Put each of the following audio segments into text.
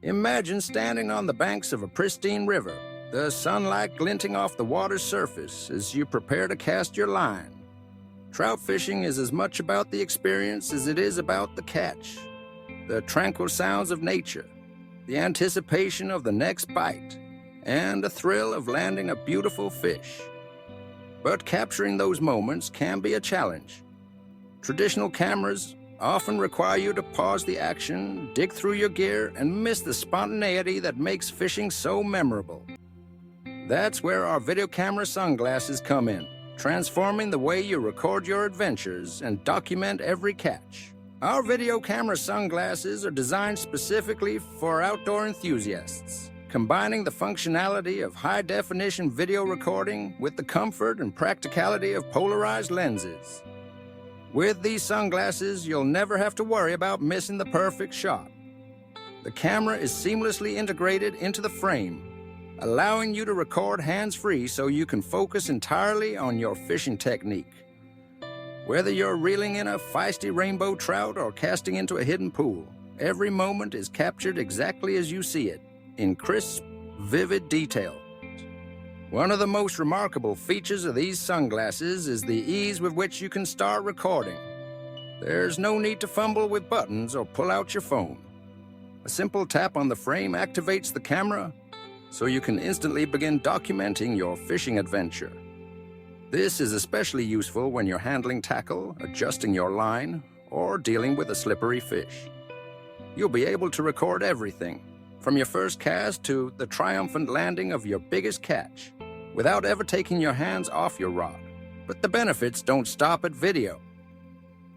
Imagine standing on the banks of a pristine river, the sunlight glinting off the water's surface as you prepare to cast your line. Trout fishing is as much about the experience as it is about the catch. The tranquil sounds of nature, the anticipation of the next bite, and the thrill of landing a beautiful fish. But capturing those moments can be a challenge. Traditional cameras often require you to pause the action, dig through your gear, and miss the spontaneity that makes fishing so memorable. That's where our video camera sunglasses come in, transforming the way you record your adventures and document every catch. Our video camera sunglasses are designed specifically for outdoor enthusiasts, combining the functionality of high-definition video recording with the comfort and practicality of polarized lenses. With these sunglasses, you'll never have to worry about missing the perfect shot. The camera is seamlessly integrated into the frame, allowing you to record hands-free so you can focus entirely on your fishing technique. Whether you're reeling in a feisty rainbow trout or casting into a hidden pool, every moment is captured exactly as you see it, in crisp, vivid detail. One of the most remarkable features of these sunglasses is the ease with which you can start recording. There's no need to fumble with buttons or pull out your phone. A simple tap on the frame activates the camera, so you can instantly begin documenting your fishing adventure. This is especially useful when you're handling tackle, adjusting your line, or dealing with a slippery fish. You'll be able to record everything, from your first cast to the triumphant landing of your biggest catch, without ever taking your hands off your rod. But the benefits don't stop at video.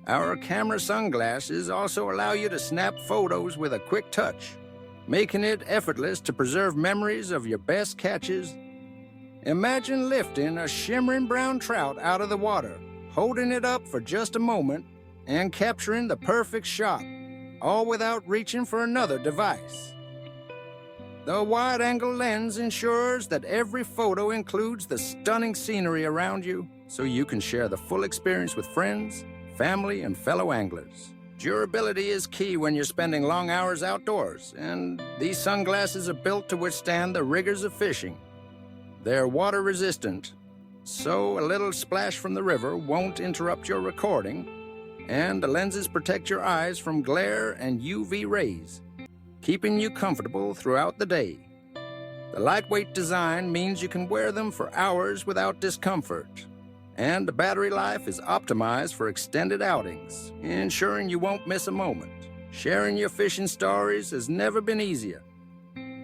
Our camera sunglasses also allow you to snap photos with a quick touch, making it effortless to preserve memories of your best catches. Imagine lifting a shimmering brown trout out of the water, holding it up for just a moment, and capturing the perfect shot, all without reaching for another device. The wide-angle lens ensures that every photo includes the stunning scenery around you, so you can share the full experience with friends, family, and fellow anglers. Durability is key when you're spending long hours outdoors, and these sunglasses are built to withstand the rigors of fishing. They're water-resistant, so a little splash from the river won't interrupt your recording, and the lenses protect your eyes from glare and UV rays, keeping you comfortable throughout the day. The lightweight design means you can wear them for hours without discomfort, and the battery life is optimized for extended outings, ensuring you won't miss a moment. Sharing your fishing stories has never been easier.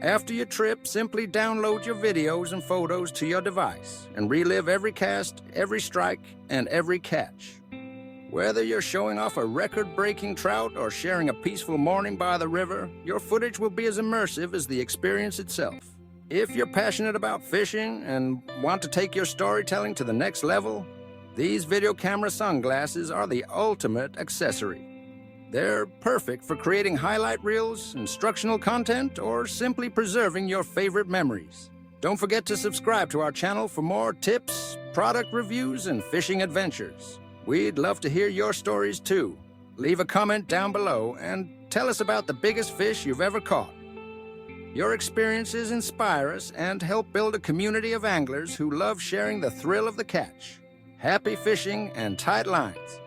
After your trip, simply download your videos and photos to your device and relive every cast, every strike, and every catch. Whether you're showing off a record-breaking trout or sharing a peaceful morning by the river, your footage will be as immersive as the experience itself. If you're passionate about fishing and want to take your storytelling to the next level, these video camera sunglasses are the ultimate accessory. They're perfect for creating highlight reels, instructional content, or simply preserving your favorite memories. Don't forget to subscribe to our channel for more tips, product reviews, and fishing adventures. We'd love to hear your stories too. Leave a comment down below and tell us about the biggest fish you've ever caught. Your experiences inspire us and help build a community of anglers who love sharing the thrill of the catch. Happy fishing and tight lines.